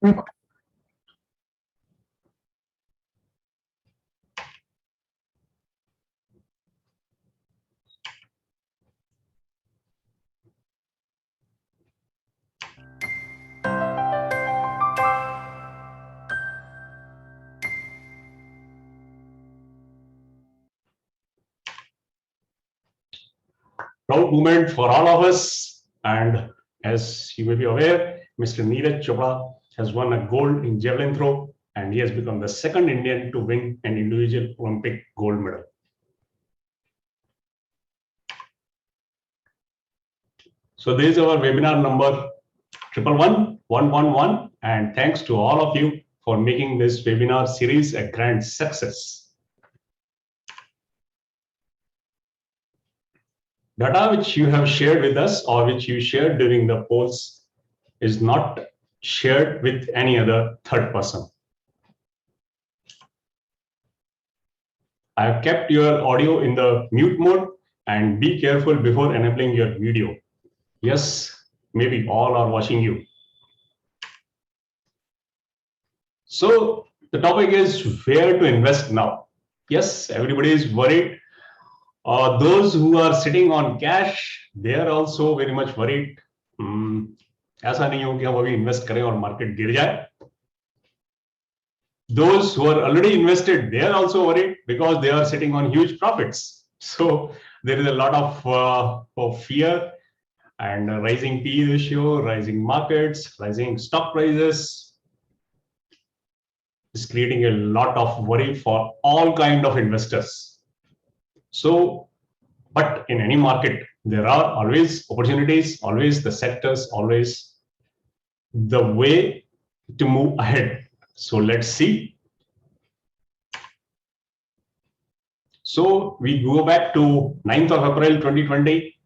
Proud moment for all of us. And as you may be aware, Mr. Neeraj Chopra has won a gold in javelin throw, and he has become the second Indian to win an individual Olympic gold medal. So this is our webinar number 111111, and thanks to all of you for making this webinar series a grand success. Data which you have shared with us or which you shared during the polls is not shared with any other third person. I have kept your audio in the mute mode, and be careful before enabling your video. Yes, maybe all are watching you. So the topic is where to invest now. Yes, everybody is worried. Those who are sitting on cash, they are also very much worried. ऐसा नहीं हो कि हम अभी invest करें और market गिर जाए. Those who are already invested, they are also worried because they are sitting on huge profits. So there is a lot of fear, and rising PE ratio, rising markets, rising stock prices is creating a lot of worry for all kind of investors. So, but in any market, there are always opportunities, always the sectors, always the way to move ahead. So let's see. So we go back to 9th of April 2020,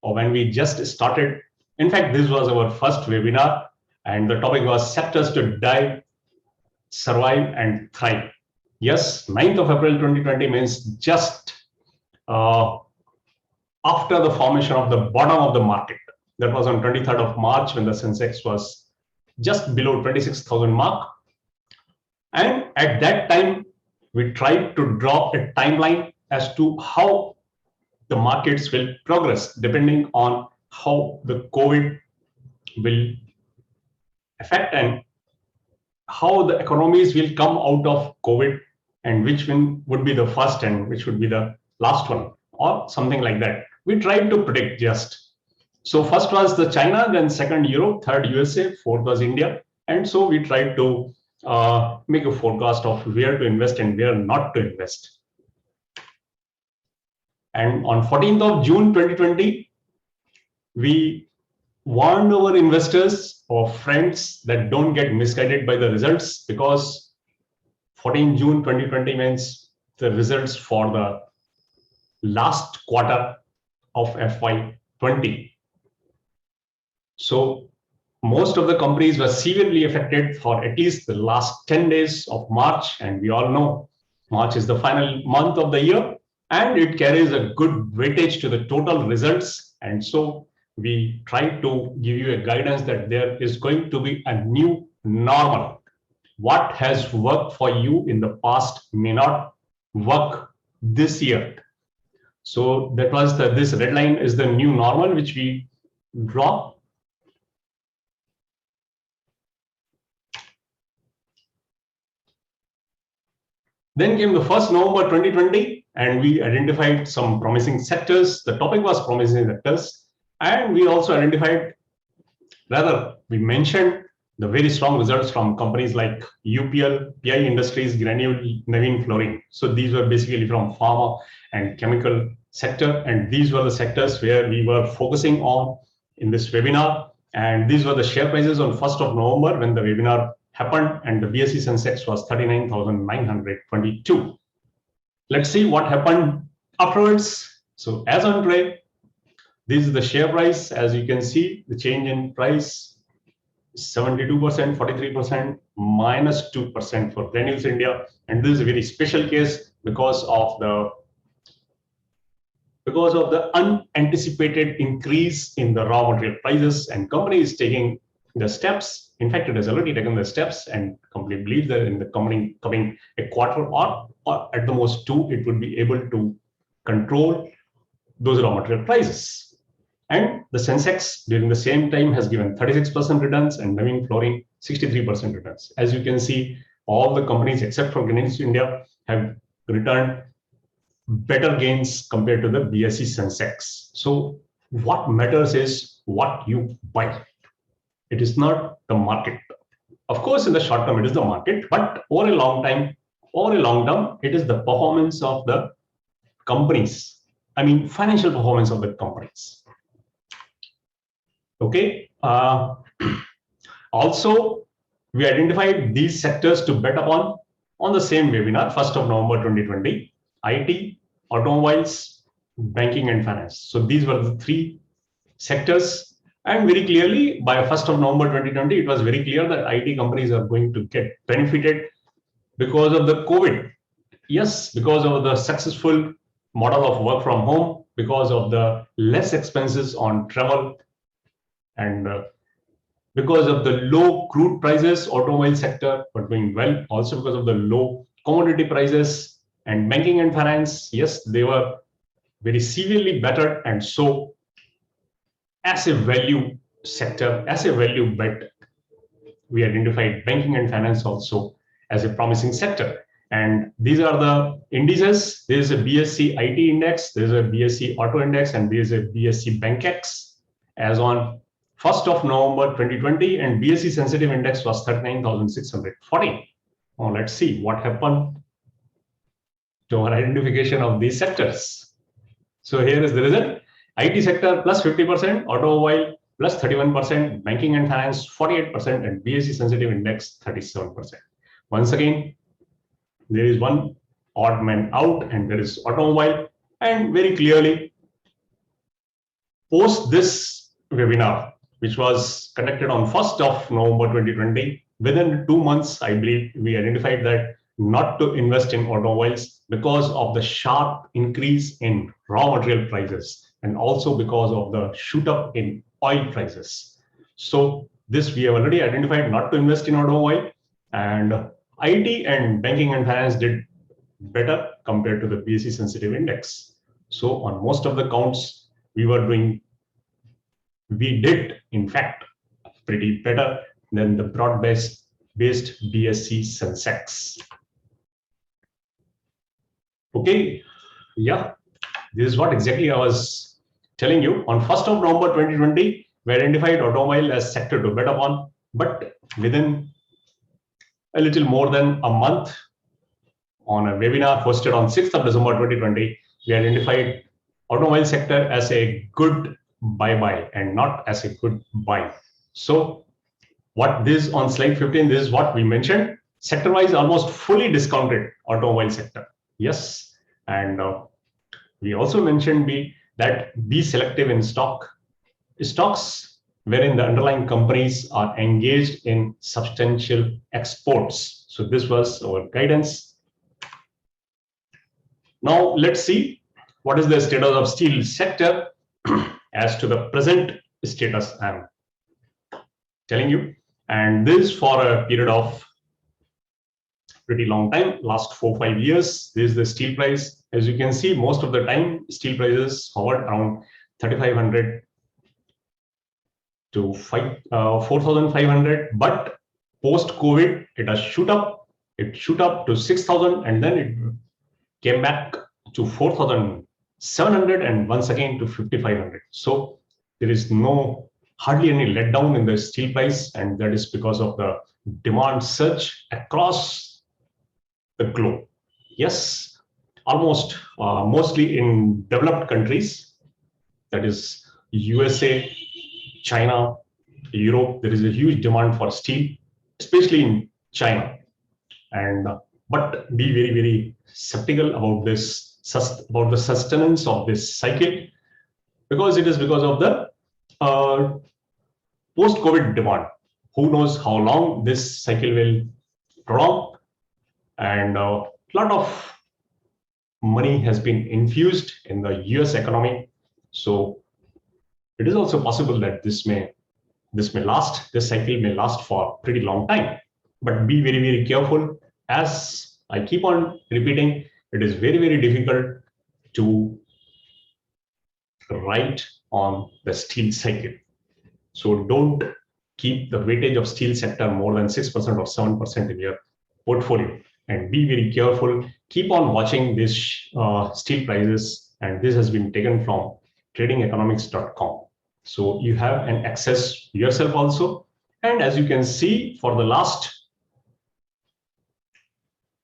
or when we just started. In fact, this was our first webinar, and the topic was sectors to dive, survive, and thrive. Yes, 9th of April 2020 means just after the formation of the bottom of the market. That was on 23rd of March when the Sensex was just below 26,000 mark. And at that time, we tried to draw a timeline as to how the markets will progress depending on how the COVID will affect and how the economies will come out of COVID, and which one would be the first and which would be the last one, or something like that. We tried to predict just. So first was the China, then second Europe, third USA, fourth was India. And so we tried to make a forecast of where to invest and where not to invest. And on 14th of June 2020, we warned our investors or friends that don't get misguided by the results, because 14 June 2020 means the results for the last quarter of FY20. So most of the companies were severely affected for at least the last 10 days of March, and we all know March is the final month of the year, and it carries a good weightage to the total results. And so we try to give you a guidance that there is going to be a new normal. What has worked for you in the past may not work this year. So that was this red line is the new normal which we draw. Then came the 1st November 2020, and we identified some promising sectors. The topic was promising sectors, and we also identified, rather we mentioned the very strong results from companies like UPL, PI Industries, Granule, Navin Flooring. So these were basically from pharma and chemical sector, and these were the sectors where we were focusing on in this webinar. And these were the share prices on 1st of November when the webinar happened, and the BSE Sensex was 39,922. Let's see what happened afterwards. So as on today, this is the share price. As you can see, the change in price 72%, 43%, minus 2% for Granules India. And this is a very special case because of the unanticipated increase in the raw material prices, and company is taking the steps. In fact, it has already taken the steps and completely believes that in the coming a quarter or at the most two, it would be able to control those raw material prices. And the Sensex during the same time has given 36% returns and Navin Flooring 63% returns. As you can see, all the companies except for Greenwich India have returned better gains compared to the BSE Sensex. So what matters is what you buy. It is not the market. Of course, in the short term, it is the market, but over a long time, over a long term, it is the performance of the companies. I mean, financial performance of the companies. Okay. Also, we identified these sectors to bet upon on the same webinar, 1st of November 2020, IT, automobiles, banking and finance. So these were the three sectors. And very clearly, by 1st of November 2020, it was very clear that IT companies are going to get benefited because of the COVID. Yes, because of the successful model of work from home, because of the less expenses on travel, and because of the low crude prices, automobile sector were doing well. Also because of the low commodity prices, and banking and finance, yes, they were very severely bettered. And so as a value sector, as a value bet, we identified banking and finance also as a promising sector. And these are the indices. There is a BSE IT index, there is a BSE auto index, and there is a BSE BankX as on 1st of November 2020, and BSE sensitive index was 39,640. Now let's see what happened to our identification of these sectors. So here is the result. IT sector plus 50%, automobile plus 31%, banking and finance 48%, and BSE sensitive index 37%. Once again, there is one odd man out, and there is automobile. And very clearly, post this webinar, which was conducted on 1st of November 2020, within 2 months, I believe we identified that not to invest in automobiles because of the sharp increase in raw material prices, and also because of the shoot up in oil prices. So this we have already identified not to invest in automobile, and IT and banking and finance did better compared to the BSE sensitive index. So on most of the counts, we did in fact pretty better than the broad-based BSE Sensex. Okay, yeah, this is what exactly I was telling you. On 1st of November 2020, we identified automobile as sector to bet upon, but within a little more than a month, on a webinar hosted on 6th of December 2020, we identified automobile sector as a good buy and not as a good buy. So what this on slide 15, this is what we mentioned. Sector-wise, almost fully discounted automobile sector. Yes, and we also mentioned that be selective in stocks wherein the underlying companies are engaged in substantial exports. So this was our guidance. Now let's see what is the status of steel sector as to the present status I'm telling you. And this for a period of pretty long time, last 4-5 years. This is the steel price. As you can see, most of the time steel prices hovered around 3,500 to 4,500, but post-COVID, it has shoot up. It shoot up to 6,000, and then it came back to 4,700, and once again to 5,500. So there is hardly any letdown in the steel price, and that is because of the demand surge across the globe. Yes, almost mostly in developed countries, that is USA, China, Europe, there is a huge demand for steel, especially in China. And but be very, very skeptical about this, about the sustenance of this cycle, because it is because of the post-COVID demand. Who knows how long this cycle will prolong, and a lot of money has been infused in the US economy. So it is also possible that this may this cycle may last for a pretty long time. But be very, very careful. As I keep on repeating, it is very, very difficult to write on the steel cycle. So don't keep the weightage of steel sector more than 6% or 7% in your portfolio, and be very careful. Keep on watching this steel prices, and this has been taken from tradingeconomics.com. So you have an access yourself also. And as you can see, for the last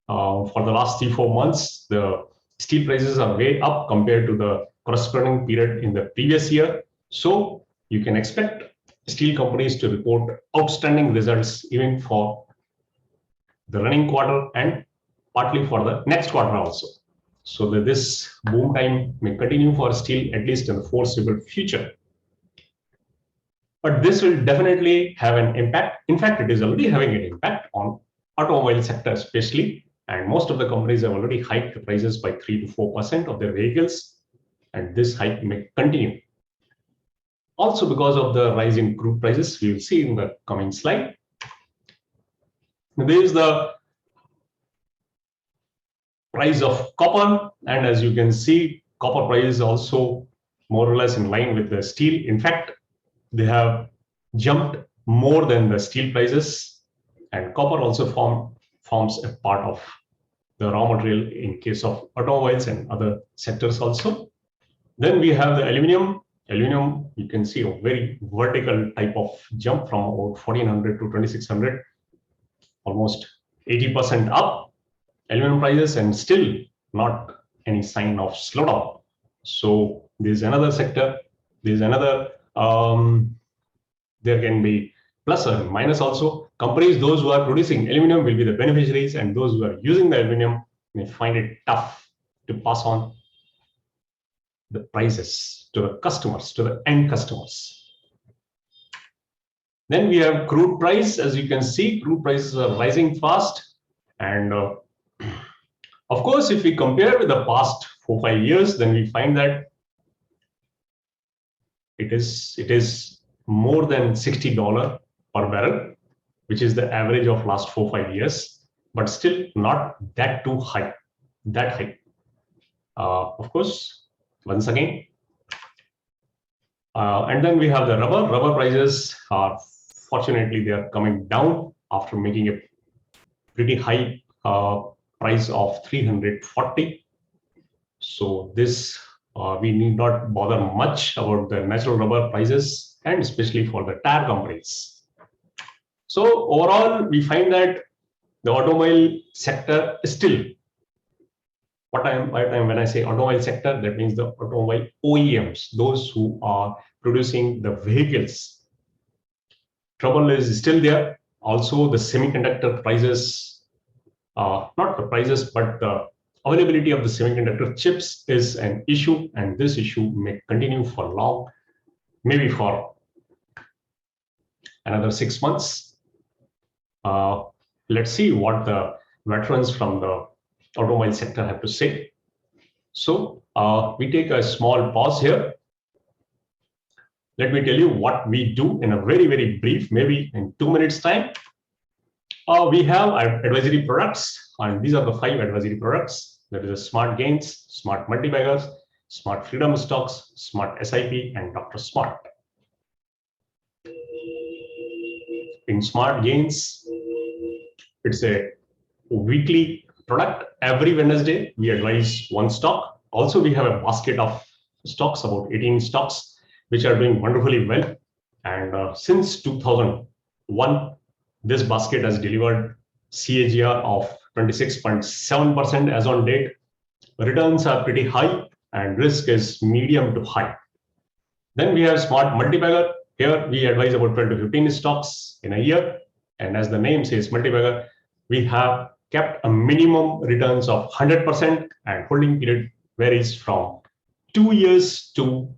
3-4 months, the steel prices are way up compared to the corresponding period in the previous year. So you can expect steel companies to report outstanding results even for the running quarter and partly for the next quarter also. So that this boom time may continue for steel at least in the foreseeable future. But this will definitely have an impact. In fact, it is already having an impact on automobile sector especially. And most of the companies have already hiked the prices by 3 to 4% of their vehicles. And this hike may continue. Also because of the rise in crude prices, we will see in the coming slide. There is the price of copper. And as you can see, copper price is also more or less in line with the steel. In fact, they have jumped more than the steel prices. And copper also forms a part of the raw material in case of automobiles and other sectors also. Then we have the aluminum. Aluminum, you can see a very vertical type of jump from about 1400 to 2600, almost 80% up aluminum prices, and still not any sign of slowdown. So there's another sector, there's another, there can be plus or minus also. Companies, those who are producing aluminum will be the beneficiaries, and those who are using the aluminum may find it tough to pass on the prices to the customers, to the end customers. Then we have crude price. As you can see, crude prices are rising fast. And of course, if we compare with the past 4-5 years, then we find that it is more than $60 per barrel, which is the average of last 4-5 years, but still not that too high, that high. Of course, once again. And then we have the rubber. Rubber prices are, fortunately, they are coming down after making a pretty high price of 340. So this, we need not bother much about the natural rubber prices, and especially for the tire companies. So overall, we find that the automobile sector is still, when I say automobile sector, that means the automobile OEMs, those who are producing the vehicles. Trouble is still there. Also, the semiconductor prices, not the prices, but the availability of the semiconductor chips is an issue, and this issue may continue for long, maybe for another 6 months. Let's see what the veterans from the automobile sector have to say. So we take a small pause here. Let me tell you what we do in a very, very brief, maybe in 2 minutes time. We have advisory products, and these are the 5 advisory products. That is a Smart Gains, Smart Multibaggers, Smart Freedom Stocks, Smart SIP, and Dr. Smart. In Smart Gains, it's a weekly product. Every Wednesday, we advise one stock. Also, we have a basket of stocks, about 18 stocks, which are doing wonderfully well. And since 2001, this basket has delivered CAGR of 26.7% as on date. Returns are pretty high, and risk is medium to high. Then we have Smart Multibagger. Here, we advise about 12 to 15 stocks in a year. And as the name says, multibagger, we have kept a minimum returns of 100%, and holding period varies from 2 years to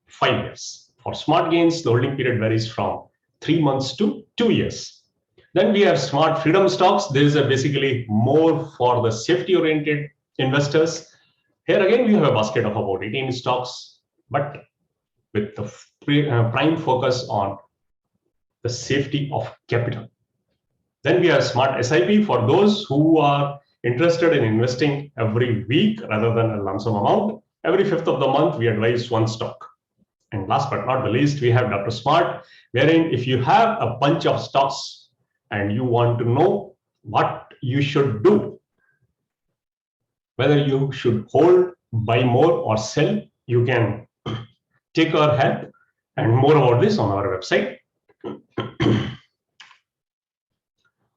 5 years. For Smart Gains, the holding period varies from 3 months to 2 years. Then we have Smart Freedom Stocks. This is basically more for the safety-oriented investors. Here again, we have a basket of about 18 stocks, but with the prime focus on the safety of capital. Then we have smart SIP for those who are interested in investing every week rather than a lump sum amount. Every 5th of the month, we advise one stock. And last but not the least, we have Dr. Smart, wherein if you have a bunch of stocks and you want to know what you should do, whether you should hold, buy more or sell, you can take our help, and more about this on our website.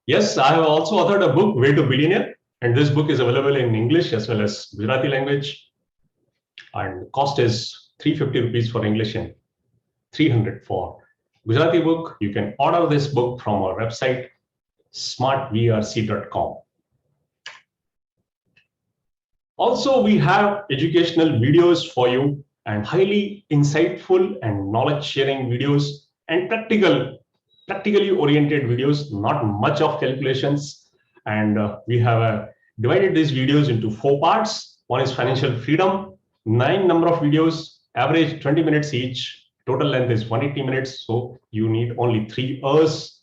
Yes, I have also authored a book, Way to Billionaire, and this book is available in English as well as Gujarati language, and cost is 350 rupees for English and 300 for Gujarati book. You can order this book from our website, smartvrc.com. Also, we have educational videos for you and highly insightful and knowledge sharing videos and practically oriented videos, not much of calculations. And we have divided these videos into 4 parts. One is financial freedom, 9 number of videos, average 20 minutes each. Total length is 180 minutes. So you need only 3 hours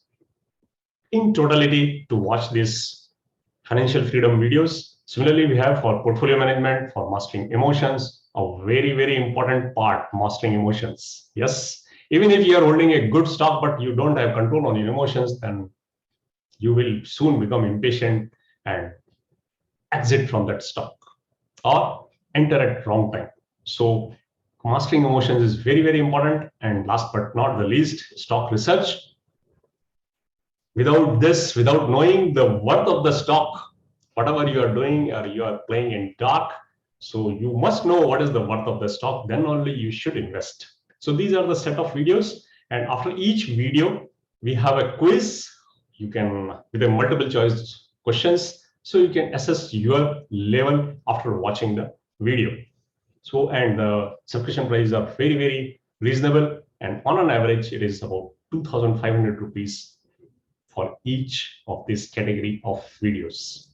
in totality to watch these financial freedom videos. Similarly, we have for portfolio management, for mastering emotions, a very, very important part, mastering emotions. Yes, even if you are holding a good stock, but you don't have control on your emotions, then you will soon become impatient and exit from that stock or enter at wrong time. So mastering emotions is very, very important. And last but not the least, stock research. Without this, without knowing the worth of the stock, whatever you are doing, or you are playing in dark. So you must know what is the worth of the stock, then only you should invest. So these are the set of videos, and after each video, we have a quiz. You can, with a multiple choice questions, so you can assess your level after watching the video. So, and the subscription prices are very, very reasonable, and on an average, it is about 2,500 rupees for each of this category of videos.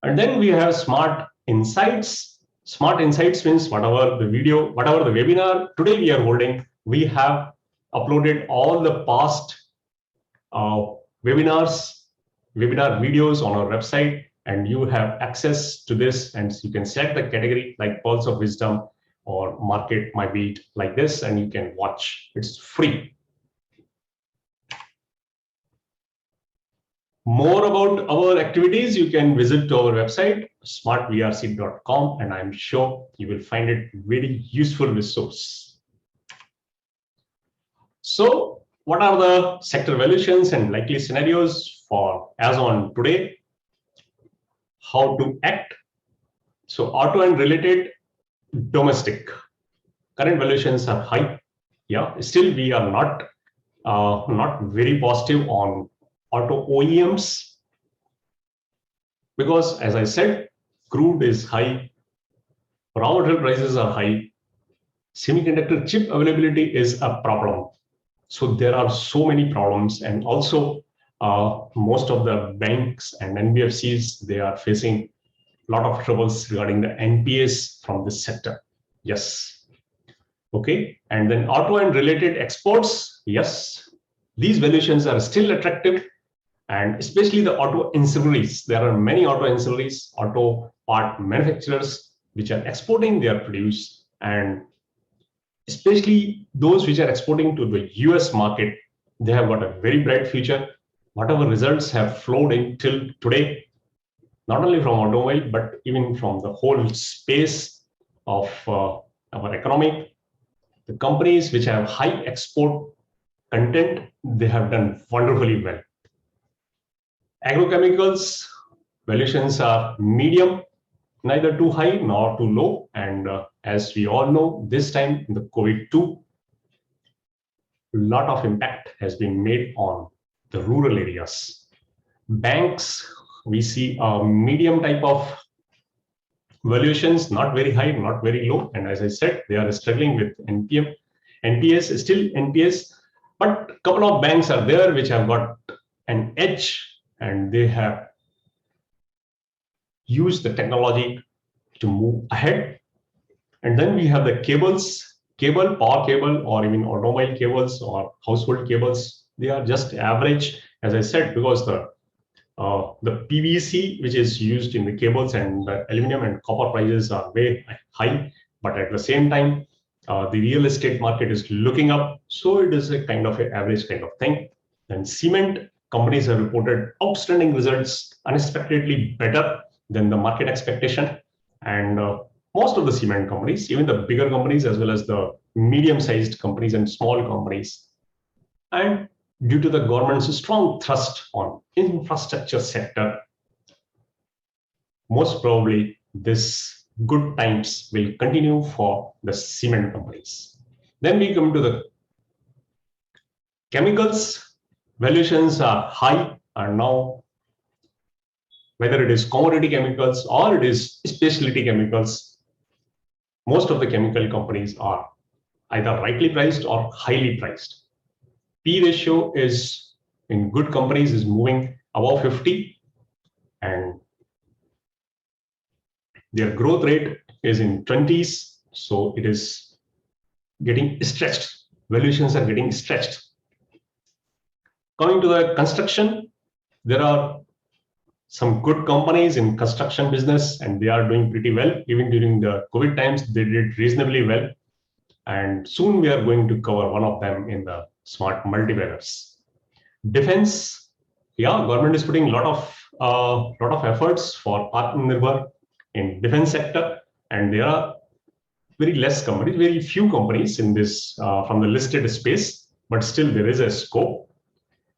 And then we have smart insights. Smart insights means whatever the video, whatever the webinar today we are holding, we have uploaded all the past webinar videos on our website, and you have access to this, and you can select the category like Pearls of Wisdom or Market My Beat like this, and you can watch. It's free. More about our activities, you can visit our website, smartvrc.com, and I'm sure you will find it very useful resource. So what are the sector valuations and likely scenarios for as on today? How to act? So auto and related domestic current valuations are high. Yeah, still we are not very positive on auto OEMs, because as I said, crude is high, raw material prices are high, semiconductor chip availability is a problem. So there are so many problems, and also most of the banks and NBFCs, they are facing a lot of troubles regarding the NPAs from this sector. Yes. Okay. And then auto and related exports. Yes. These valuations are still attractive, and especially the auto ancillaries. There are many auto ancillaries, auto part manufacturers which are exporting their produce, and especially those which are exporting to the US market, they have got a very bright future. Whatever results have flowed in till today, not only from automobile, but even from the whole space of our economy, the companies which have high export content, they have done wonderfully well. Agrochemicals valuations are medium, neither too high nor too low. And as we all know, this time in the COVID-2, a lot of impact has been made on the rural areas. Banks, we see a medium type of valuations, not very high, not very low. And as I said, they are struggling with NPS, still NPS, but a couple of banks are there which have got an edge, and they have used the technology to move ahead. And then we have the cables. cable, power cable, or even automobile cables or household cables, they are just average, as I said, because the PVC, which is used in the cables, and the aluminum and copper prices are way high, but at the same time, the real estate market is looking up, so it is a kind of an average kind of thing. And cement companies have reported outstanding results, unexpectedly better than the market expectation. And most of the cement companies, even the bigger companies as well as the medium-sized companies and small companies, and due to the government's strong thrust on infrastructure sector, most probably this good times will continue for the cement companies. Then we come to the chemicals. Valuations are high, and now whether it is commodity chemicals or it is specialty chemicals, most of the chemical companies are either rightly priced or highly priced. P ratio is in good companies is moving above 50, and their growth rate is in 20s, so it is getting stretched. Valuations are getting stretched. Coming to the construction, there are some good companies in construction business, and they are doing pretty well. Even during the COVID times, they did reasonably well. And soon we are going to cover one of them in the smart multipliers. Defense, yeah, government is putting a lot of efforts for Atmanirbhar in defense sector, and there are very less companies, very few companies in this from the listed space, but still there is a scope.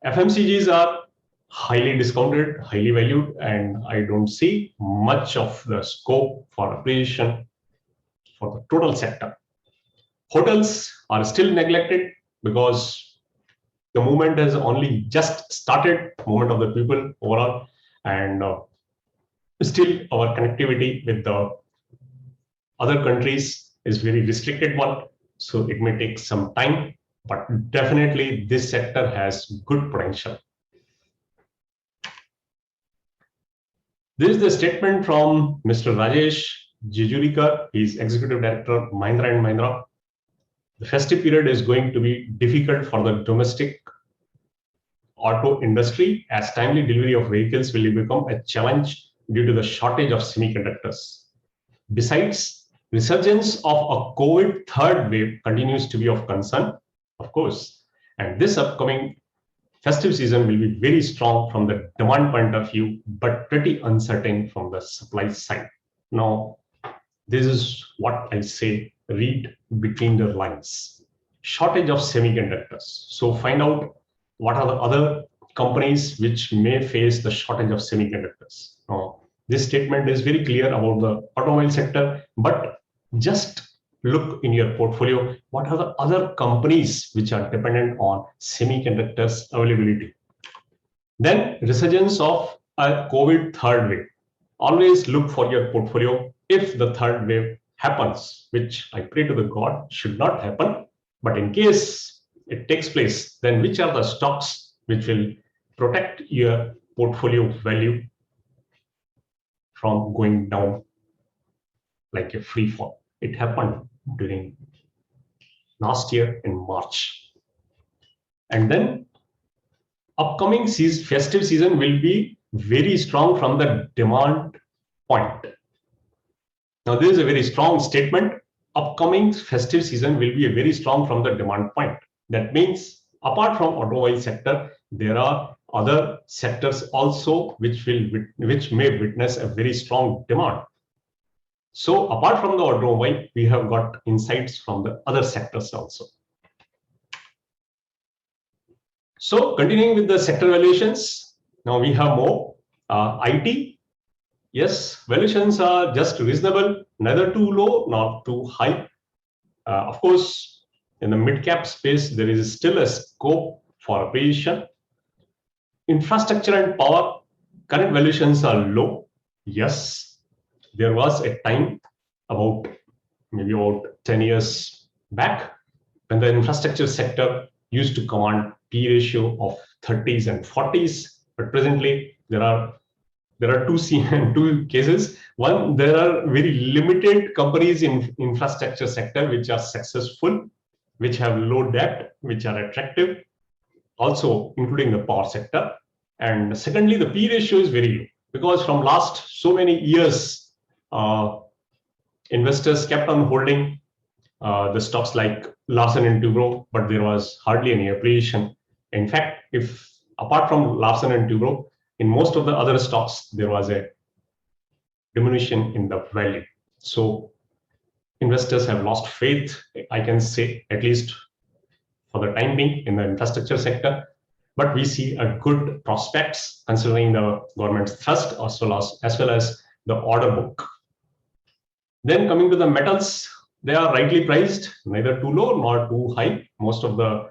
FMCGs are highly discounted, highly valued, and I don't see much of the scope for appreciation for the total sector. Hotels are still neglected because the movement has only just started, movement of the people overall, and still our connectivity with the other countries is very restricted one, so it may take some time, but definitely this sector has good potential. This is the statement from Mr. Rajesh Jejurikar. He is Executive Director of Mahindra & Mahindra. The festive period is going to be difficult for the domestic auto industry, as timely delivery of vehicles will become a challenge due to the shortage of semiconductors. Besides, resurgence of a COVID third wave continues to be of concern, of course, and this upcoming festive season will be very strong from the demand point of view, but pretty uncertain from the supply side. Now, this is what I say, read between the lines. Shortage of semiconductors. So find out what are the other companies which may face the shortage of semiconductors. Now, this statement is very clear about the automobile sector, but just look in your portfolio, what are the other companies which are dependent on semiconductors availability. Then resurgence of a COVID third wave. Always look for your portfolio if the third wave happens, which I pray to the God should not happen. But in case it takes place, then which are the stocks which will protect your portfolio value from going down like a free fall? It happened during last year in March. And then upcoming festive season will be very strong from the demand point. Now, this is a very strong statement. Upcoming festive season will be a very strong from the demand point. That means apart from automobile sector, there are other sectors also which may witness a very strong demand. So apart from the automobile, we have got insights from the other sectors also. So continuing with the sector valuations, now we have more. IT, yes, valuations are just reasonable, neither too low nor too high. Of course, in the mid-cap space, there is still a scope for appreciation. Infrastructure and power, current valuations are low. Yes, there was a time maybe about 10 years back when the infrastructure sector used to command P ratio of 30s and 40s, but presently there are there are two cases. One, there are very limited companies in infrastructure sector which are successful, which have low debt, which are attractive, also including the power sector. And secondly, the P ratio is very low because from last so many years, investors kept on holding the stocks like Larsen and Toubro, but there was hardly any appreciation. In fact, if apart from Larsen and Toubro, in most of the other stocks, there was a diminution in the value. So investors have lost faith, I can say, at least for the time being, in the infrastructure sector. But we see a good prospects considering the government's thrust as well as the order book. Then coming to the metals, they are rightly priced, neither too low nor too high. Most of the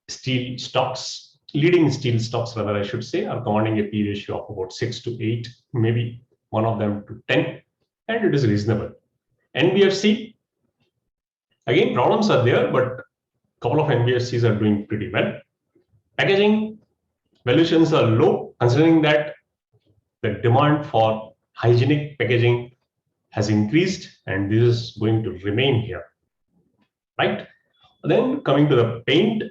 steel stocks, leading steel stocks rather I should say, are commanding a P ratio of about 6 to 8, maybe one of them to 10, and it is reasonable. NBFC, again, problems are there, but a couple of NBFCs are doing pretty well. Packaging, valuations are low, considering that the demand for hygienic packaging has increased, and this is going to remain here, right? Then coming to the paint,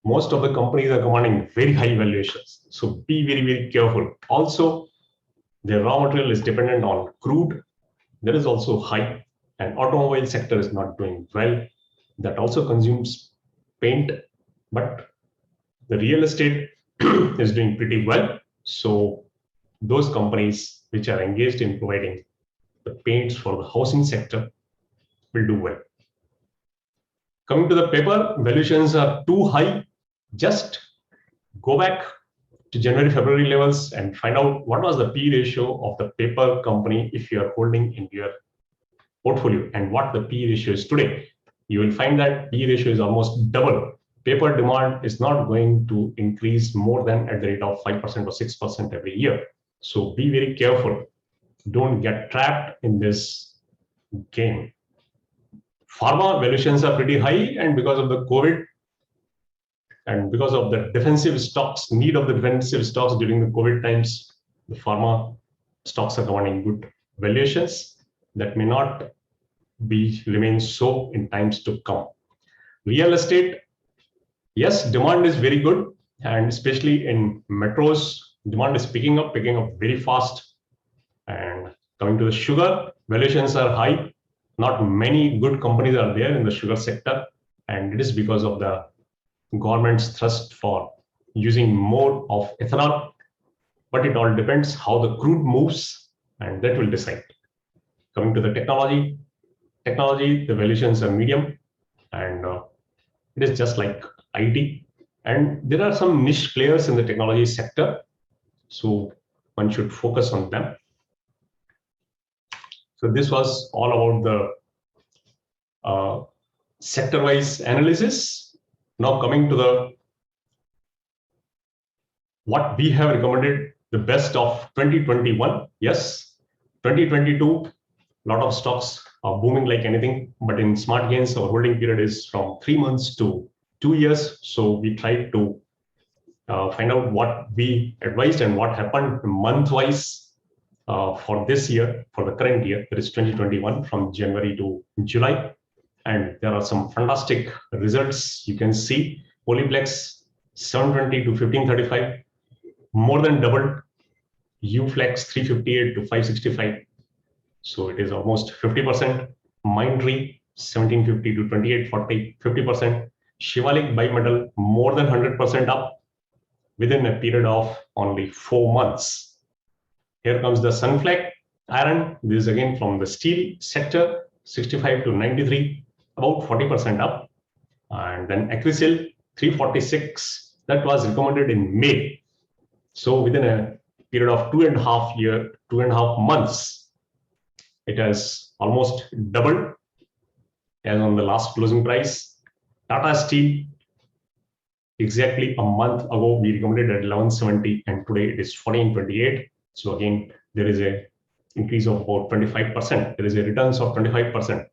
most of the companies are commanding very high valuations, so be very, very careful. Also, their raw material is dependent on crude, that is also high, and automobile sector is not doing well. That also consumes paint, but the real estate is doing pretty well. So those companies which are engaged in providing the paints for the housing sector will do well. Coming to the paper, valuations are too high. Just go back to January, February levels and find out what was the P ratio of the paper company if you are holding in your portfolio and what the P ratio is today. You will find that P ratio is almost double. Paper demand is not going to increase more than at the rate of 5% or 6% every year. So be very careful. Don't get trapped in this game. Pharma valuations are pretty high, and because of the COVID and because of the defensive stocks, need of the defensive stocks during the COVID times, the pharma stocks are commanding good valuations that may not remain so in times to come. Real estate, yes, demand is very good, and especially in metros, demand is picking up very fast. And coming to the sugar, valuations are high. Not many good companies are there in the sugar sector, and it is because of the government's thrust for using more of ethanol. But it all depends how the crude moves, and that will decide. Coming to the technology, the valuations are medium, and it is just like IT. And there are some niche players in the technology sector, so one should focus on them. So this was all about the sector-wise analysis. Now coming to the what we have recommended, the best of 2021. Yes, 2022, a lot of stocks are booming like anything, but in Smart Gains, our holding period is from 3 months to 2 years. So we tried to find out what we advised and what happened month-wise for this year, for the current year, that is 2021, from January to July. And there are some fantastic results. You can see Polyplex 720 to 1535, more than doubled. Uflex 358 to 565. So it is almost 50%. Mindtree 1750 to 2840, 50%. Shivalik Bimetal more than 100% up within a period of only 4 months. Here comes the Sunflag Iron. This is again from the steel sector, 65 to 93, about 40% up. And then Acrisil 346, that was recommended in May. So within a period of 2.5 months, it has almost doubled as on the last closing price. Tata Steel, exactly a month ago, we recommended at 1170, and today it is 1428. So again, there is a increase of about 25%. There is a returns of 25%.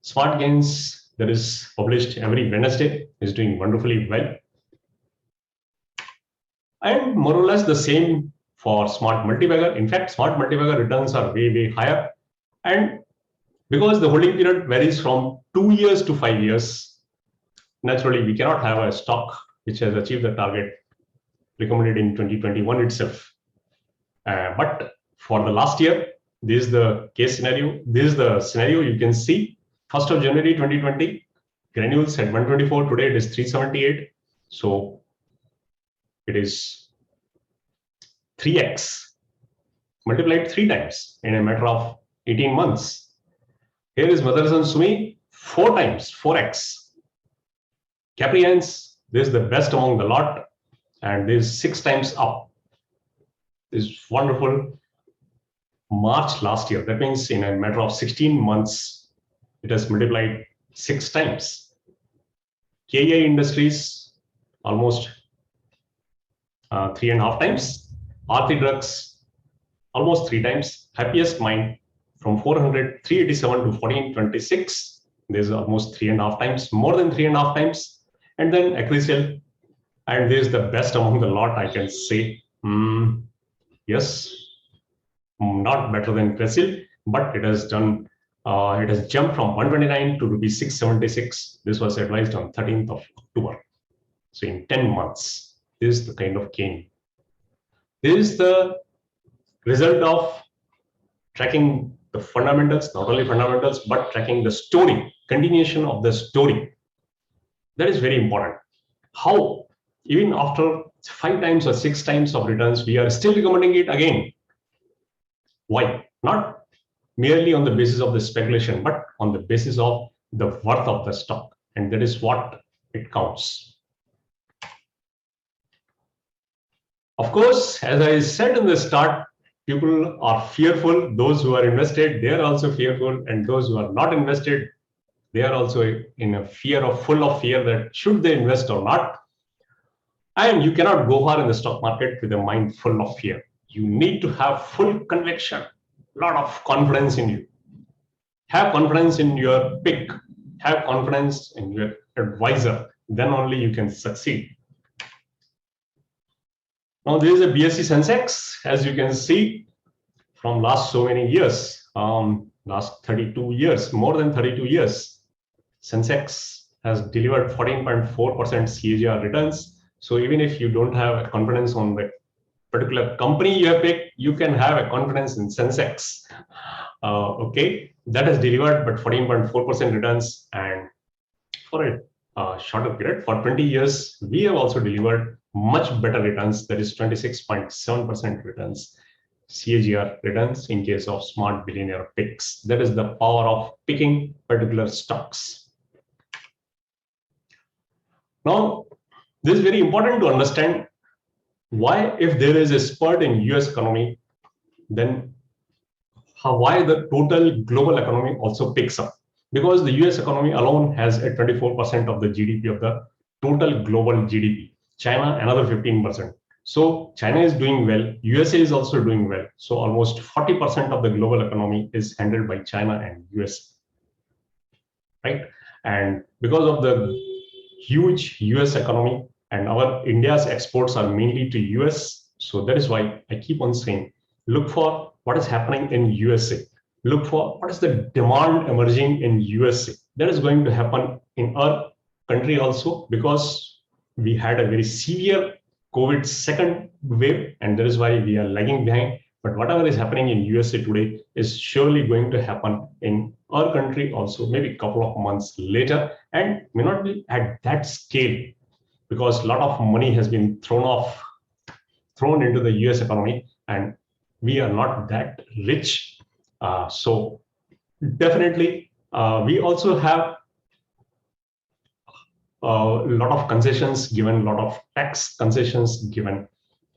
Smart Gains, that is published every Wednesday, is doing wonderfully well. And more or less the same for smart multi-bagger. In fact, smart multi-bagger returns are way, way higher. And because the holding period varies from 2 years to 5 years, naturally, we cannot have a stock which has achieved the target recommended in 2021 itself. But for the last year, this is the case scenario. This is the scenario you can see. 1st of January 2020, granules at 124. Today it is 378. So it is 3x, multiplied 3 times in a matter of 18 months. Here is Motherson Sumi, 4 times, 4x. Caprians, this is the best among the lot, and this is 6 times up. This is wonderful. March last year, that means in a matter of 16 months, it has multiplied 6 times. KEI Industries, almost 3.5 times. Aarti Drugs, almost 3 times. Happiest Mind, from 387 to 1426. There's almost 3.5 times, more than 3.5 times. And then Acrisel, and this is the best among the lot, I can say. Yes, not better than Cresil, but it has done. It has jumped from 129 to rupees 676. This was advised on 13th of October. So in 10 months, this is the kind of gain. This is the result of tracking the fundamentals, not only fundamentals, but tracking the story, continuation of the story. That is very important. How, even after 5 times or 6 times of returns, we are still recommending it again. Why? Not merely on the basis of the speculation, but on the basis of the worth of the stock. And that is what it counts. Of course, as I said in the start, people are fearful. Those who are invested, they are also fearful. And those who are not invested, they are also in a full of fear that should they invest or not. And you cannot go far in the stock market with a mind full of fear. You need to have full conviction, a lot of confidence in you. Have confidence in your pick. Have confidence in your advisor. Then only you can succeed. Now, this is a BSE Sensex, as you can see, from last so many years, last 32 years, more than 32 years, Sensex has delivered 14.4% CAGR returns. So even if you don't have a confidence on the particular company you have picked, you can have a confidence in Sensex. Okay, that has delivered but 14.4% returns, and for a shorter period, for 20 years, we have also delivered much better returns, that is 26.7% returns, CAGR returns in case of smart billionaire picks. That is the power of picking particular stocks. Now, this is very important to understand why, if there is a spurt in US economy, then why the total global economy also picks up. Because the US economy alone has a 24% of the GDP of the total global GDP. China, another 15%. So China is doing well. USA is also doing well. So almost 40% of the global economy is handled by China and USA. Right? And because of the huge US economy, and our India's exports are mainly to US. So that is why I keep on saying, look for what is happening in USA. Look for what is the demand emerging in USA. That is going to happen in our country also, because we had a very severe COVID second wave, and that is why we are lagging behind. But whatever is happening in USA today is surely going to happen in our country also, maybe a couple of months later, and may not be at that scale, because a lot of money has been thrown into the US economy, and we are not that rich. So definitely, we also have a lot of concessions given, a lot of tax concessions given,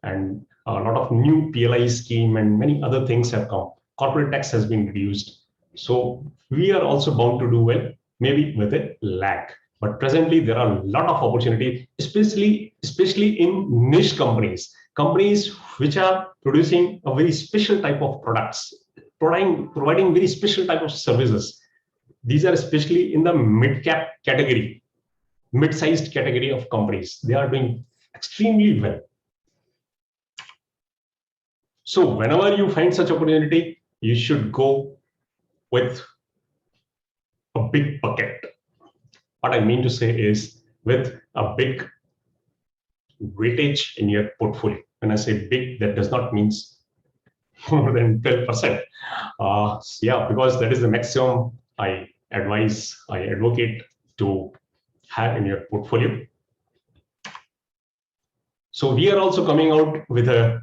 and a lot of new PLI scheme and many other things have come. Corporate tax has been reduced. So we are also bound to do well, maybe with a lag. But presently, there are a lot of opportunity, especially in niche companies which are producing a very special type of products, providing very special type of services. These are especially in the mid-cap category, mid-sized category of companies. They are doing extremely well. So whenever you find such opportunity, you should go with a big bucket. What I mean to say is with a big weightage in your portfolio. When I say big, that does not mean more than 12%. Yeah, because that is the maximum I advocate to have in your portfolio. So we are also coming out with a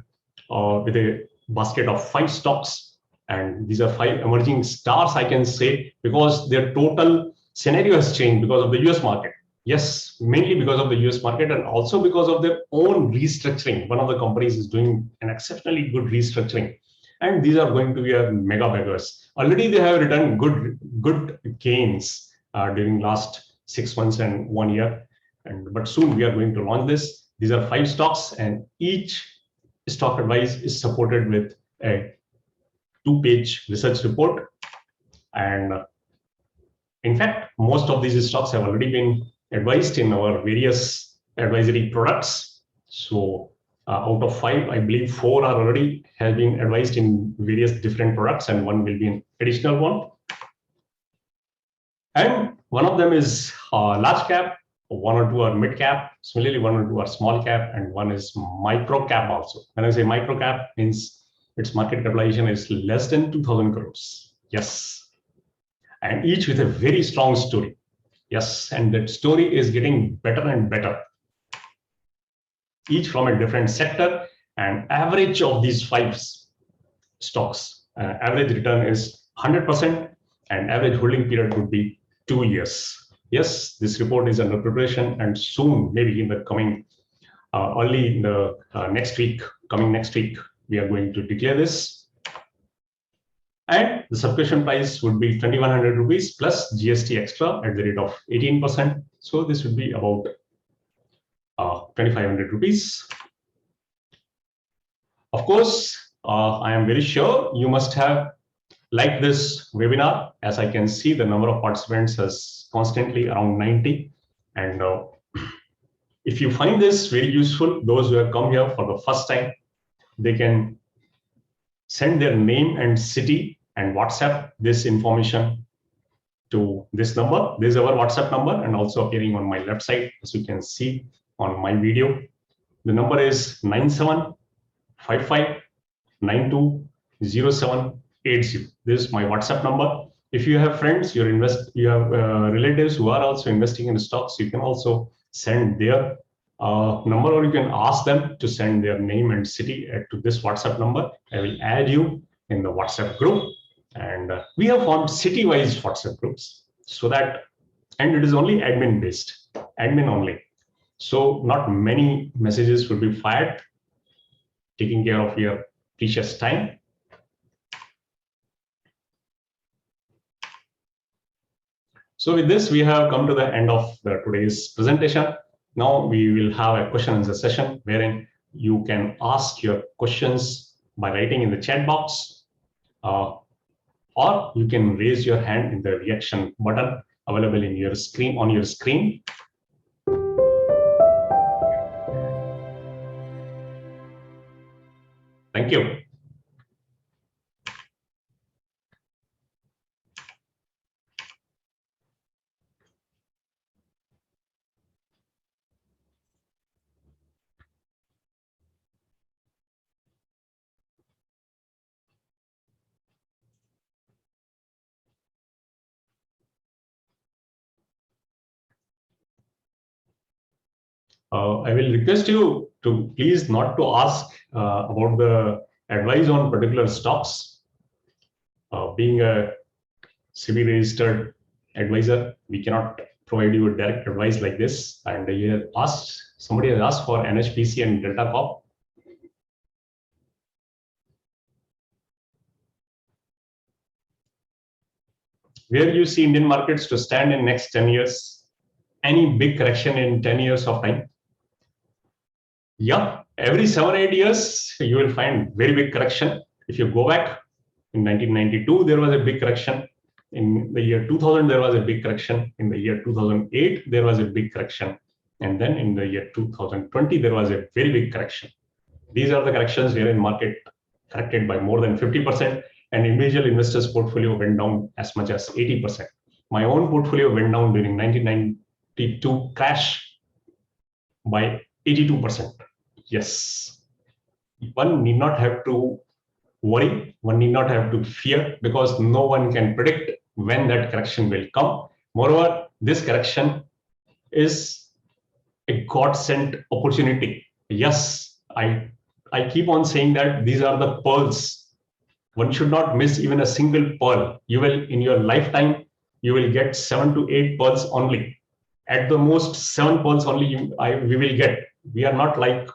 basket of 5 stocks, and these are 5 emerging stars, I can say, because their total scenario has changed because of the US market. Yes, mainly because of the US market and also because of their own restructuring. One of the companies is doing an exceptionally good restructuring, and these are going to be a mega beggars. Already they have returned good gains during last 6 months and 1 year, but soon we are going to launch this. These are 5 stocks, and each stock advice is supported with a 2-page research report. And in fact, most of these stocks have already been advised in our various advisory products. So out of 5, I believe 4 are already have been advised in various different products, and 1 will be an additional one. And one of them is large cap, 1 or 2 are mid cap, similarly 1 or 2 are small cap, and 1 is micro cap also. When I say micro cap, means its market capitalization is less than 2,000 crores. Yes. And each with a very strong story. Yes, and that story is getting better and better. Each from a different sector, and average of these 5 stocks, average return is 100%, and average holding period would be 2 years. Yes, this report is under preparation, and soon, maybe in the coming early in the next week, we are going to declare this. And the subscription price would be 2,100 rupees plus GST extra at the rate of 18%. So this would be about 2,500 rupees. Of course, I am very sure you must have liked this webinar. As I can see, the number of participants is constantly around 90. And if you find this very useful, those who have come here for the first time, they can send their name and city and WhatsApp this information to this number. This is our WhatsApp number, and also appearing on my left side, as you can see on my video. The number is 9755920780. This is my WhatsApp number. If you have friends, you have relatives who are also investing in stocks, you can also send their number, or you can ask them to send their name and city to this WhatsApp number. I will add you in the WhatsApp group. And we have formed city-wise WhatsApp groups, so that, and it is only admin based, admin only. So not many messages will be fired, taking care of your precious time. So with this, we have come to the end of today's presentation. Now we will have a question and answer session wherein you can ask your questions by writing in the chat box, or you can raise your hand in the reaction button available in your screen, on your screen. Thank you. I will request you to please not to ask about the advice on particular stocks. Being a SEBI registered advisor, we cannot provide you a direct advice like this. And somebody has asked for NHPC and Delta Corp. Where you see Indian markets to stand in next 10 years? Any big correction in 10 years of time? Yeah, every 7 or 8 years, you will find very big correction. If you go back in 1992, there was a big correction. In the year 2000, there was a big correction. In the year 2008, there was a big correction. And then in the year 2020, there was a very big correction. These are the corrections wherein market corrected by more than 50%, and individual investors' portfolio went down as much as 80%. My own portfolio went down during 1992 crash by 82%. Yes, one need not have to worry, one need not have to fear, because no one can predict when that correction will come. Moreover, this correction is a God-sent opportunity. Yes, I keep on saying that these are the pearls. One should not miss even a single pearl. You will, in your lifetime, you will get 7 to 8 pearls only. At the most, 7 pearls only we will get. We are not like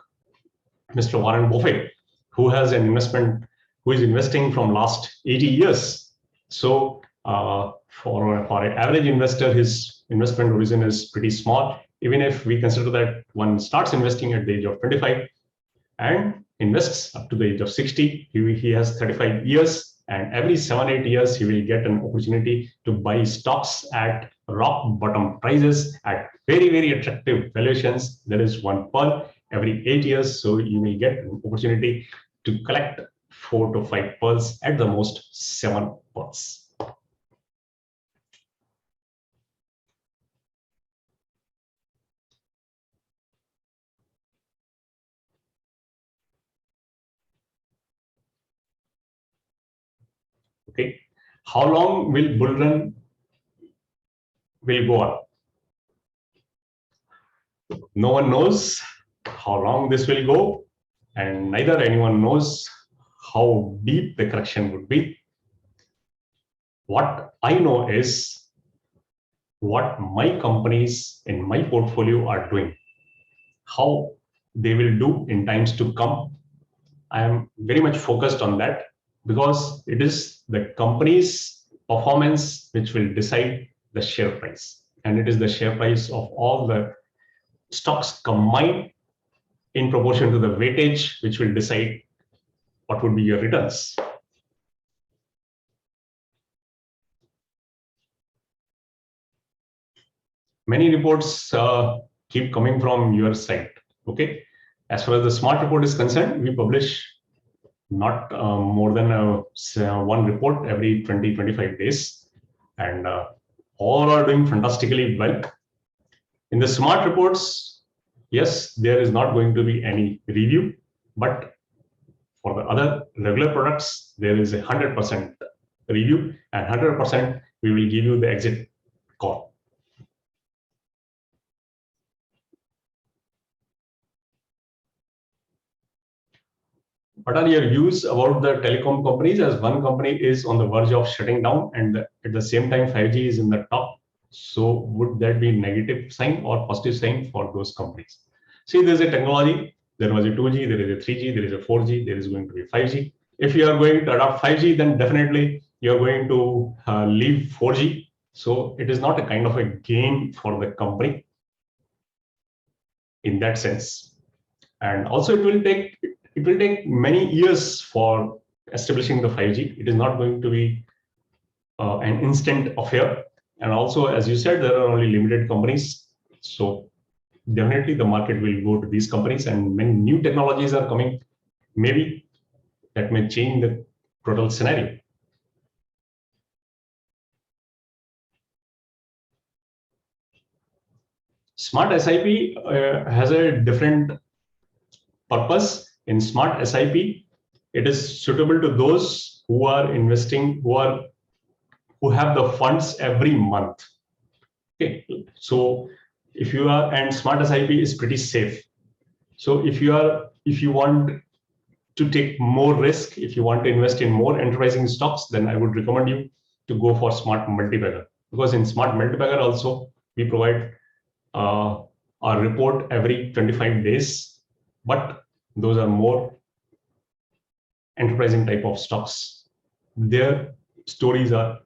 Mr. Warren Buffett, who has an investment, who is investing from last 80 years. So for an average investor, his investment horizon is pretty small. Even if we consider that one starts investing at the age of 25 and invests up to the age of 60, he has 35 years, and every 7-8 years he will get an opportunity to buy stocks at rock bottom prices at very, very attractive valuations. There is one pearl every 8 years, so you will get an opportunity to collect 4 to 5 pearls, at the most 7 pearls. Okay, how long will bull run will go on? No one knows how long this will go, and neither anyone knows how deep the correction would be. What I know is what my companies in my portfolio are doing, how they will do in times to come. I am very much focused on that, because it is the company's performance which will decide the share price, and it is the share price of all the stocks combined in proportion to the weightage which will decide what would be your returns. Many reports keep coming from your side. Okay, as far as the smart report is concerned, we publish not more than one report every 20-25 days, and all are doing fantastically well. In the smart reports, yes, there is not going to be any review, but for the other regular products, there is 100% review, and 100% we will give you the exit call. What are your views about the telecom companies, as one company is on the verge of shutting down and at the same time 5G is in the top? So would that be negative sign or positive sign for those companies? See, there's a technology. There was a 2G, there is a 3G, there is a 4G, there is going to be 5G. If you are going to adopt 5G, then definitely you're going to leave 4G. So it is not a kind of a gain for the company in that sense. And also it will take many years for establishing the 5G. It is not going to be an instant affair. And also, as you said, there are only limited companies. So definitely the market will go to these companies, and many new technologies are coming. Maybe that may change the total scenario. Smart SIP has a different purpose. In Smart SIP, it is suitable to those who are investing, who have the funds every month. Okay, so if you are, and Smart SIP is pretty safe. So if you want to take more risk, if you want to invest in more enterprising stocks, then I would recommend you to go for Smart Multibagger, because in Smart Multibagger also we provide a report every 25 days, but those are more enterprising type of stocks. Their stories are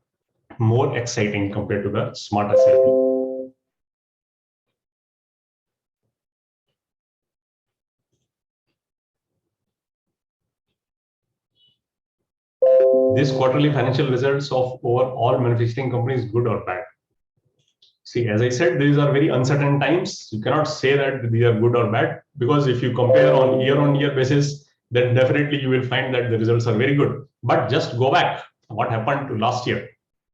more exciting compared to the Smart SIP. These quarterly financial results of over all manufacturing companies, good or bad? See, as I said, these are very uncertain times. You cannot say that these are good or bad, because if you compare on year-on-year basis, then definitely you will find that the results are very good. But just go back, what happened to last year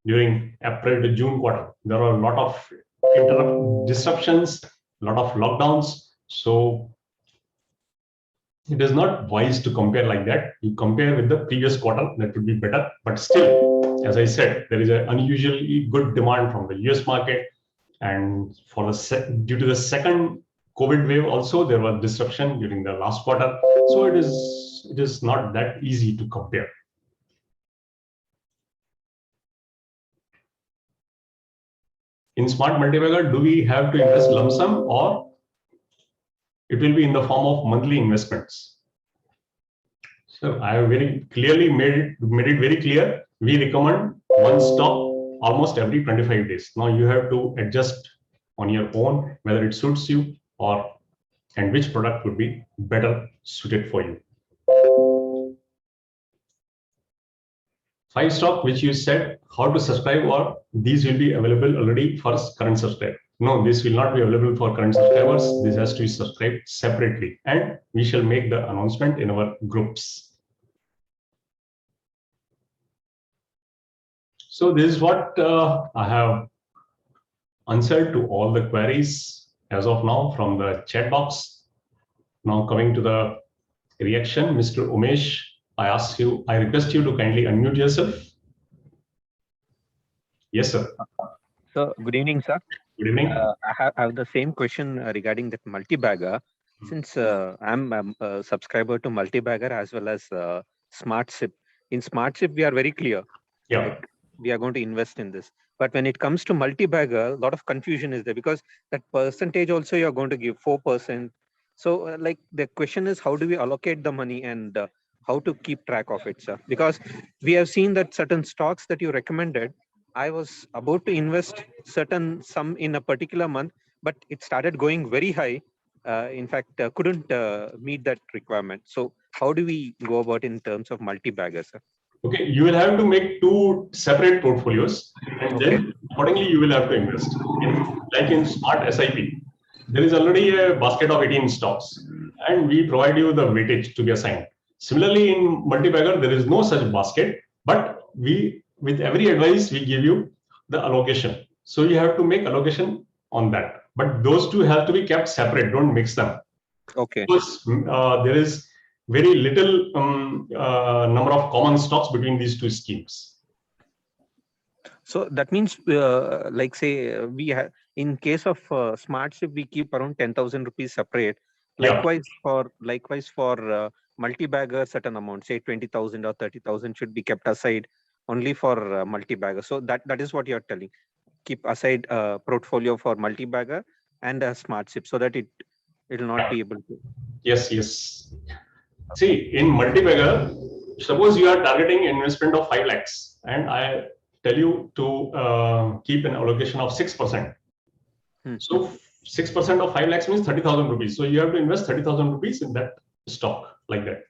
during April to June quarter? There were a lot of disruptions, a lot of lockdowns. So it is not wise to compare like that. You compare with the previous quarter, that would be better. But still, as I said, there is an unusually good demand from the US market. And for due to the second COVID wave also, there was disruption during the last quarter. So it is not that easy to compare. In smart multi-bagger, do we have to invest lump sum, or it will be in the form of monthly investments? So I have very clearly made it very clear. We recommend one stock almost every 25 days. Now you have to adjust on your own whether it suits you and which product would be better suited for you. 5 stock which you said how to subscribe, or these will be available already for current subscriber. No, this will not be available for current subscribers. This has to be subscribed separately, and we shall make the announcement in our groups. So this is what I have answered to all the queries as of now from the chat box. Now coming to the reaction, Mr. Umesh, I request you to kindly unmute yourself. Yes, sir. So, good evening, sir. Good evening. I have the same question regarding that multi-bagger. Since I'm a subscriber to multi-bagger as well as Smart SIP. In Smart SIP, we are very clear. Yeah. Like, we are going to invest in this. But when it comes to multi-bagger, a lot of confusion is there because that percentage also you're going to give 4%. So like the question is, how do we allocate the money and how to keep track of it, sir? Because we have seen that certain stocks that you recommended, I was about to invest certain sum in a particular month, but it started going very high. In fact, couldn't meet that requirement. So how do we go about in terms of multi-bagger, sir? Okay, you will have to make 2 separate portfolios, and then accordingly you will have to invest. Like in Smart SIP, there is already a basket of 18 stocks, and we provide you the weightage to be assigned. Similarly, in multi-bagger, there is no such basket, but with every advice, we give you the allocation. So you have to make allocation on that. But those 2 have to be kept separate, don't mix them. Okay. Because there is very little number of common stocks between these 2 schemes. So that means, like say, we have in case of Smart SIP, we keep around 10,000 rupees separate. Likewise for multi-bagger, certain amount, say 20,000 or 30,000 should be kept aside only for multi-bagger. So that is what you're telling. Keep aside a portfolio for multi-bagger and a Smart SIP so that it will not be able to. Yes. See, in multi-bagger, suppose you are targeting investment of 5 lakhs, and I tell you to keep an allocation of 6%. So 6% of 5 lakhs means 30,000 rupees. So you have to invest 30,000 rupees in that stock, like that.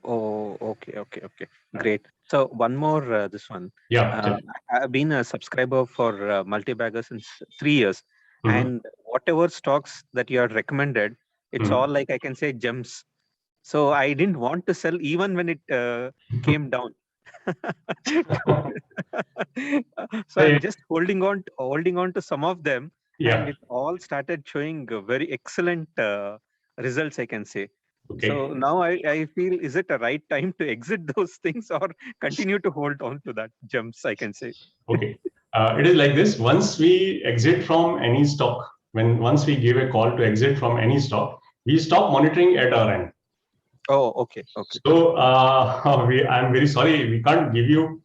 Oh, okay. Great. So one more, this one. Yeah. I've been a subscriber for multi-bagger since 3 years. And whatever stocks that you have recommended, it's all like I can say gems. So I didn't want to sell even when it came down. So I'm just holding on to some of them, and it all started showing very excellent results, I can say. Okay. So now I feel, is it a right time to exit those things or continue to hold on to that gems, I can say? Okay. It is like this. Once we exit from any stock, once we give a call to exit from any stock, we stop monitoring at our end. Oh, okay. So I'm very sorry, we can't give you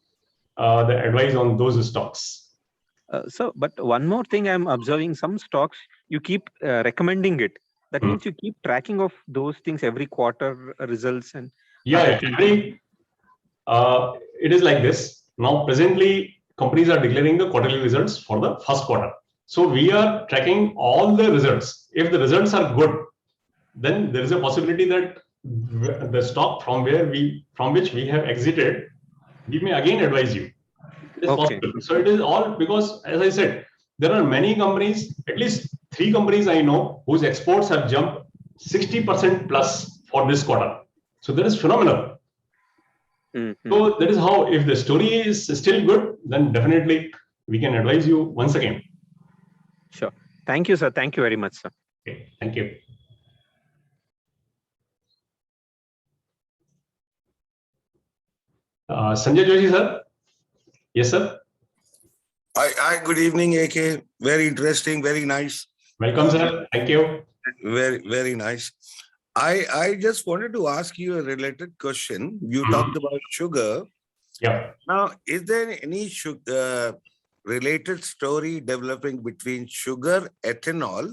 the advice on those stocks. But one more thing I'm observing, some stocks you keep recommending it. That means you keep tracking of those things every quarter results and. Yeah, it is like this. Now, presently, companies are declaring the quarterly results for the first quarter. So we are tracking all the results. If the results are good, then there is a possibility that the stock from which we have exited, we may again advise you. It is possible. So it is all because, as I said, there are many companies, at least 3 companies I know, whose exports have jumped 60% plus for this quarter. So that is phenomenal. So that is how, if the story is still good, then definitely we can advise you once again. Sure. Thank you, sir. Thank you very much, sir. Okay, thank you. Sanjay Joshi, sir. Yes, sir. Hi, good evening, AK. Very interesting, very nice. Welcome, sir. Thank you. Very nice. I just wanted to ask you a related question. You talked about sugar. Yeah. Now, is there any related story developing between sugar, ethanol,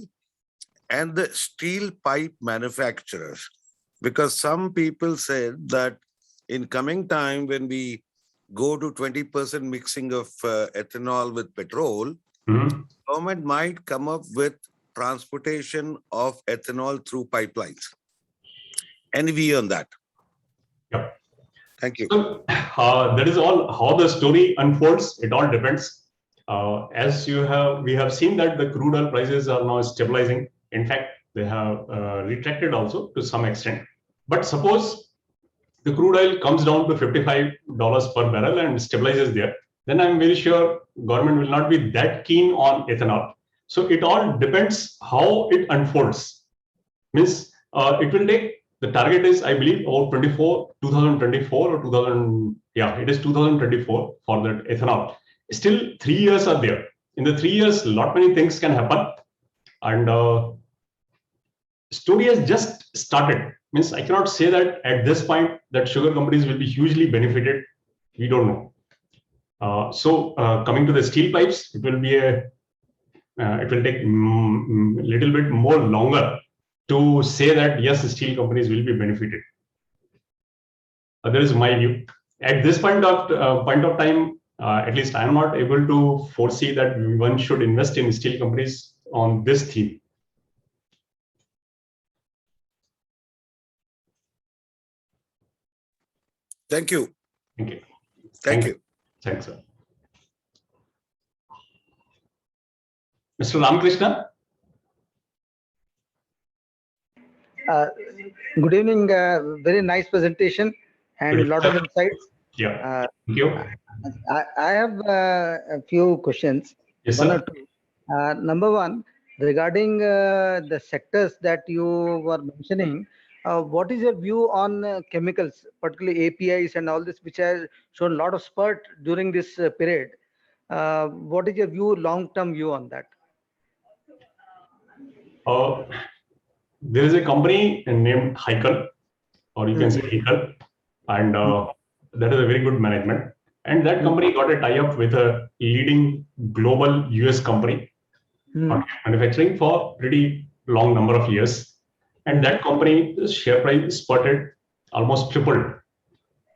and the steel pipe manufacturers? Because some people said that in coming time, when we go to 20% mixing of ethanol with petrol, government might come up with transportation of ethanol through pipelines. Any view on that? Yeah. Thank you. So that is all how the story unfolds. It all depends. As we have seen that the crude oil prices are now stabilizing. In fact, they have retracted also to some extent. But suppose the crude oil comes down to $55 per barrel and stabilizes there, then I'm very sure government will not be that keen on ethanol. So it all depends how it unfolds. Means it will take, the target is, I believe, about 2024 or 2000. Yeah, it is 2024 for that ethanol. Still 3 years are there. In the 3 years, lot many things can happen. And story has just started. Means I cannot say that at this point that sugar companies will be hugely benefited. We don't know. So coming to the steel pipes, it will be it will take little bit more longer to say that yes, steel companies will be benefited. That is my view. At this point of time, at least I am not able to foresee that one should invest in steel companies on this theme. Thank you. Thank you. Thank you. Thanks, sir. Mr. Ramakrishna? Good evening. Very nice presentation and a lot of insights. Yeah. Thank you. I have a few questions. Yes, one sir. or two. Number one, regarding the sectors that you were mentioning, what is your view on chemicals, particularly APIs and all this, which has shown a lot of spurt during this period? What is your view, long-term view on that? There is a company named Heikel, or you can say Heikel, and that is a very good management. And that company got a tie-up with a leading global US company manufacturing for pretty long number of years. And that company share price spotted almost tripled.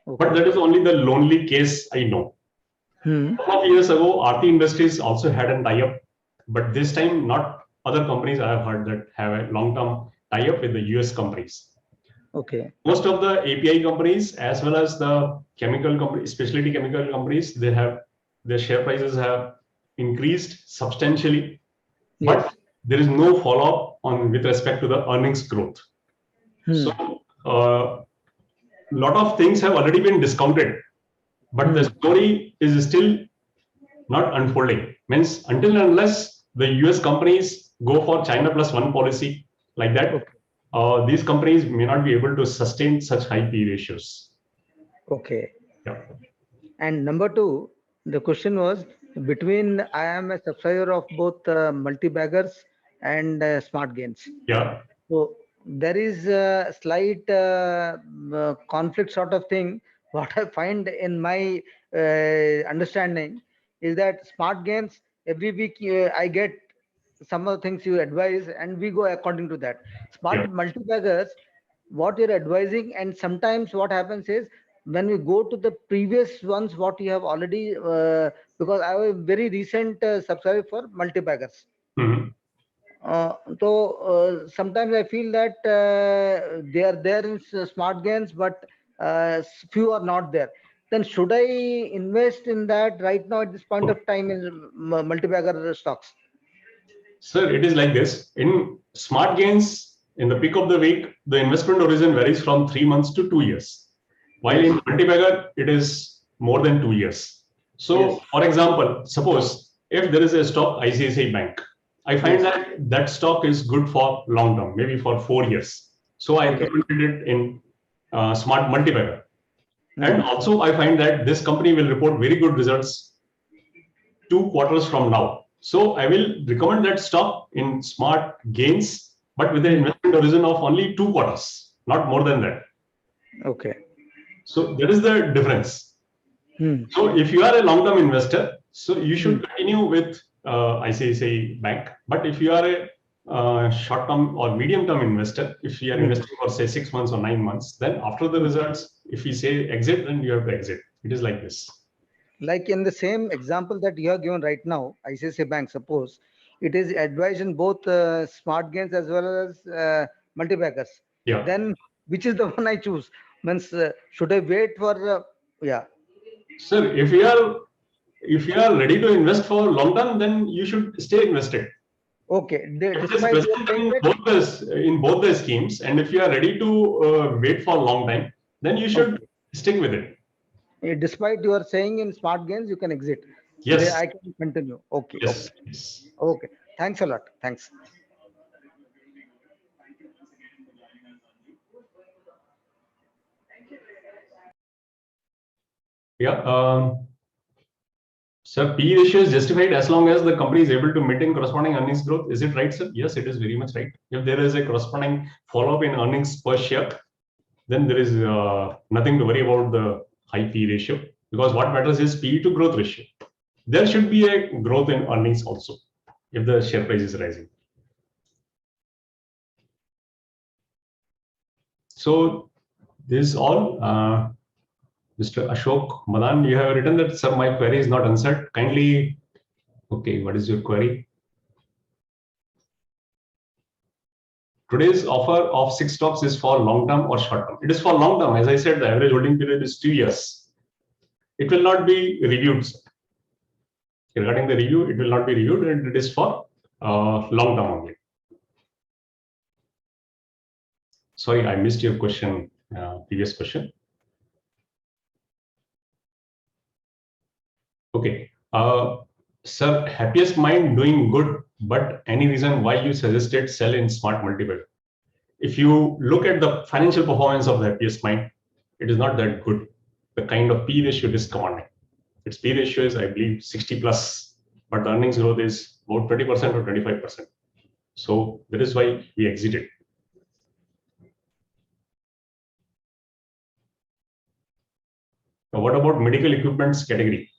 But that is only the lonely case I know. A couple of years ago, Aarti Industries also had a tie-up, but this time not other companies I have heard that have a long-term tie-up with the US companies. Okay. Most of the API companies, as well as the chemical companies, specialty chemical companies, they have, their share prices have increased substantially, but there is no follow-up on with respect to the earnings growth. So lot of things have already been discounted, but the story is still not unfolding. Means until and unless the US companies go for China plus one policy like that, these companies may not be able to sustain such high P ratios. Okay. Yeah. And number two, the question was between, I am a subscriber of both multi-baggers and smart gains. Yeah. So there is a slight conflict sort of thing. What I find in my understanding is that smart gains, every week I get some of the things you advise and we go according to that. Smart multi-baggers, what you're advising, and sometimes what happens is when we go to the previous ones, what you have already, because I was very recent subscriber for multi-baggers. So sometimes I feel that they are there in smart gains, but few are not there. Then should I invest in that right now at this point of time in multi-bagger stocks? Sir, it is like this. In smart gains, in the peak of the week, the investment horizon varies from 3 months to 2 years. While in multi-bagger, it is more than 2 years. So, for example, suppose if there is a stock ICICI Bank, I find that that stock is good for long term, maybe for 4 years. So I recommended it in smart multi-bagger. And also I find that this company will report very good results 2 quarters from now. So I will recommend that stock in smart gains, but with an investment horizon of only 2 quarters, not more than that. Okay. So that is the difference. So if you are a long-term investor, so you should continue with ICICI Bank. But if you are a short-term or medium-term investor, if you are investing for say 6 months or 9 months, then after the results, if we say exit, then you have to exit. It is like this. Like in the same example that you have given right now, ICICI Bank, suppose it is advised in both smart gains as well as multi-baggers. Yeah. Then which is the one I choose? Means should I wait for Sir, if you are ready to invest for long term, then you should stay invested. Okay. It is present in both the schemes, and if you are ready to wait for a long time, then you should stick with it. Despite you are saying in smart gains, you can exit. Yes. I can continue. Okay. Yes. Okay. Yes. Okay. Thanks a lot. Thanks. Yeah. Sir, P ratio is justified as long as the company is able to maintain corresponding earnings growth. Is it right, sir? Yes, it is very much right. If there is a corresponding follow-up in earnings per share, then there is nothing to worry about the high P ratio, because what matters is P to growth ratio. There should be a growth in earnings also if the share price is rising. So this is all. Mr. Ashok Madan, you have written that, sir, my query is not answered. Kindly, okay, what is your query? Today's offer of 6 stocks is for long term or short term? It is for long term. As I said, the average holding period is 2 years. It will not be reviewed. Regarding the review, it will not be reviewed, and it is for long term only. Sorry, I missed your question, previous question. Okay. Sir, happiest mind doing good, but any reason why you suggested sell in smart multiple? If you look at the financial performance of the happiest mind, it is not that good. The kind of P ratio it is commanding. Its P ratio is, I believe, 60 plus, but the earnings growth is about 20% or 25%. So that is why we exited. Now, what about medical equipments category?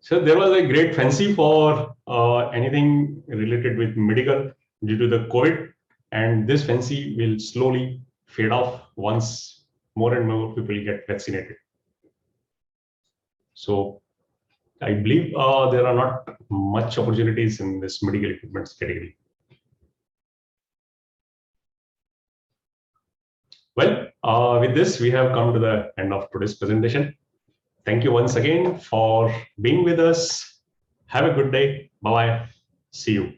So there was a great fancy for anything related with medical due to the COVID, and this fancy will slowly fade off once more and more people get vaccinated. So I believe there are not much opportunities in this medical equipments category. Well, with this, we have come to the end of today's presentation. Thank you once again for being with us. Have a good day. Bye-bye. See you.